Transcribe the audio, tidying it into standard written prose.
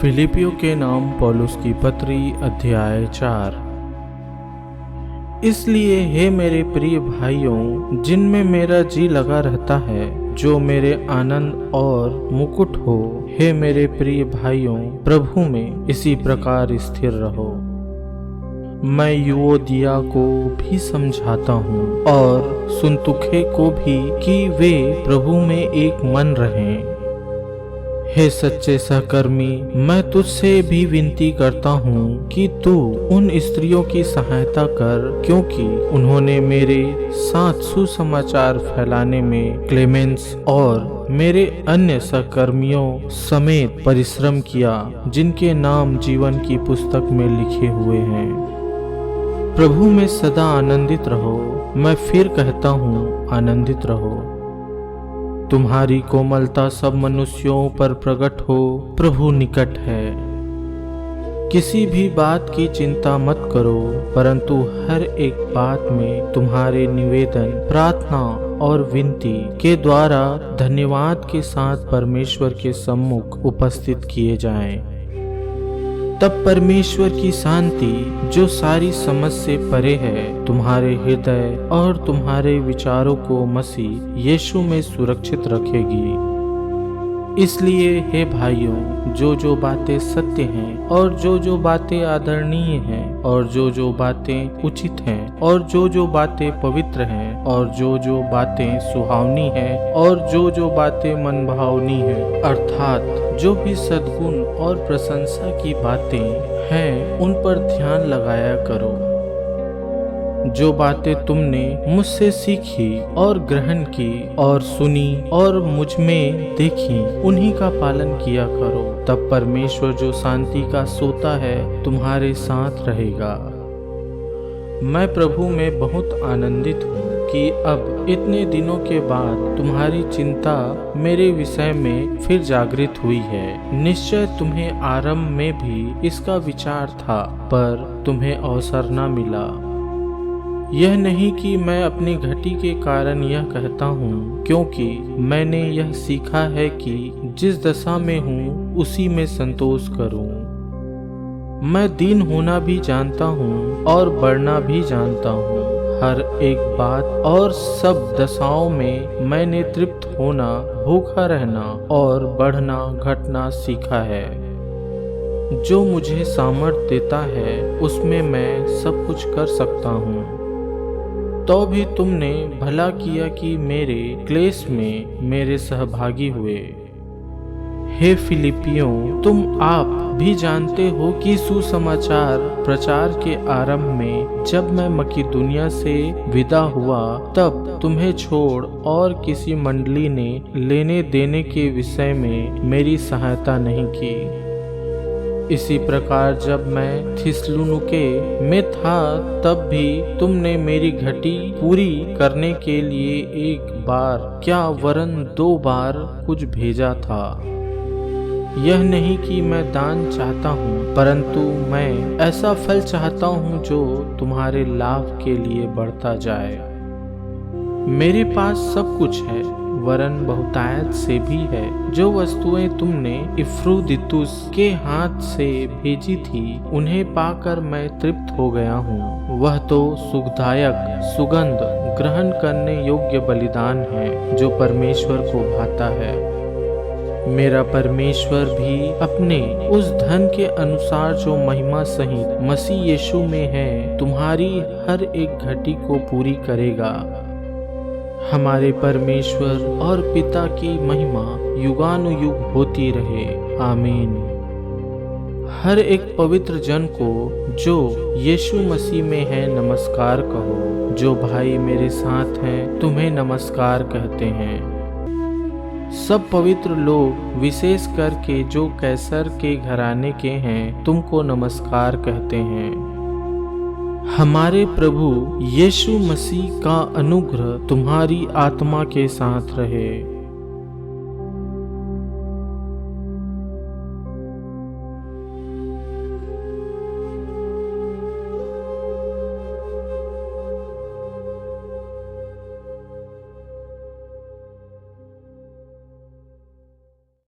फिलिपियों के नाम पौलुस की पत्री अध्याय 4। इसलिए हे मेरे प्रिय भाइयों, जिनमें मेरा जी लगा रहता है, जो मेरे आनंद और मुकुट हो, हे मेरे प्रिय भाइयों, प्रभु में इसी प्रकार स्थिर रहो। मैं युओदिया को भी समझाता हूँ और सुन्तुखे को भी कि वे प्रभु में एक मन रहें। हे सच्चे सहकर्मी, मैं तुझसे भी विनती करता हूँ कि तू उन स्त्रियों की सहायता कर, क्योंकि उन्होंने मेरे साथ सुसमाचार फैलाने में क्लेमेंस और मेरे अन्य सहकर्मियों समेत परिश्रम किया, जिनके नाम जीवन की पुस्तक में लिखे हुए हैं। प्रभु में सदा आनंदित रहो। मैं फिर कहता हूँ, आनंदित रहो। तुम्हारी कोमलता सब मनुष्यों पर प्रकट हो, प्रभु निकट है। किसी भी बात की चिंता मत करो, परंतु हर एक बात में तुम्हारे निवेदन, प्रार्थना और विनती के द्वारा धन्यवाद के साथ परमेश्वर के सम्मुख उपस्थित किए जाएं। तब परमेश्वर की शांति, जो सारी समझ से परे है, तुम्हारे हृदय और तुम्हारे विचारों को मसीह यीशु में सुरक्षित रखेगी। इसलिए हे भाइयों, जो बातें सत्य हैं और जो बातें आदरणीय हैं और जो बातें उचित हैं और जो बातें पवित्र हैं और जो बातें सुहावनी हैं और जो बातें मनभावनी हैं, अर्थात जो भी सद्गुण और प्रशंसा की बातें हैं, उन पर ध्यान लगाया करो। जो बातें तुमने मुझसे सीखी और ग्रहण की और सुनी और मुझ में देखी, उन्हीं का पालन किया करो। तब परमेश्वर, जो शांति का सोता है, तुम्हारे साथ रहेगा। मैं प्रभु में बहुत आनंदित हूँ कि अब इतने दिनों के बाद तुम्हारी चिंता मेरे विषय में फिर जागृत हुई है। निश्चय तुम्हें आरंभ में भी इसका विचार था, पर तुम्हें अवसर न मिला। यह नहीं कि मैं अपनी घटी के कारण यह कहता हूँ, क्योंकि मैंने यह सीखा है कि जिस दशा में हूँ उसी में संतोष करूँ। मैं दीन होना भी जानता हूँ और बढ़ना भी जानता हूँ। हर एक बात और सब दशाओं में मैंने तृप्त होना, भूखा रहना और बढ़ना घटना सीखा है। जो मुझे सामर्थ्य देता है, उसमें मैं सब कुछ कर सकता हूँ। तो भी तुमने भला किया कि मेरे क्लेश में मेरे सहभागी हुए। हे फिलिपियों, तुम आप भी जानते हो कि सुसमाचार प्रचार के आरंभ में जब मैं मकिदुनिया से विदा हुआ, तब तुम्हें छोड़ और किसी मंडली ने लेने देने के विषय में मेरी सहायता नहीं की। इसी प्रकार जब मैं थिस्सलुनीके में था, तब भी तुमने मेरी घटी पूरी करने के लिए एक बार क्या वरन 2 बार कुछ भेजा था। यह नहीं कि मैं दान चाहता हूँ, परंतु मैं ऐसा फल चाहता हूँ जो तुम्हारे लाभ के लिए बढ़ता जाए। मेरे पास सब कुछ है, वरन बहुतायत से भी है। जो वस्तुएं तुमने इफ्रुदितुस के हाथ से भेजी थी, उन्हें पाकर मैं तृप्त हो गया हूँ। वह तो सुखदायक, सुगंध ग्रहण करने योग्य बलिदान है, जो परमेश्वर को भाता है। मेरा परमेश्वर भी अपने उस धन के अनुसार, जो महिमा सहित मसीह यीशु में है, तुम्हारी हर एक घटी को पूरी करेगा। हमारे परमेश्वर और पिता की महिमा युगानुयुग होती रहे। आमीन। हर एक पवित्र जन को जो यीशु मसीह में है नमस्कार कहो। जो भाई मेरे साथ हैं, तुम्हें नमस्कार कहते हैं। सब पवित्र लोग, विशेष करके जो कैसर के घराने के हैं, तुमको नमस्कार कहते हैं। हमारे प्रभु यीशु मसीह का अनुग्रह तुम्हारी आत्मा के साथ रहे।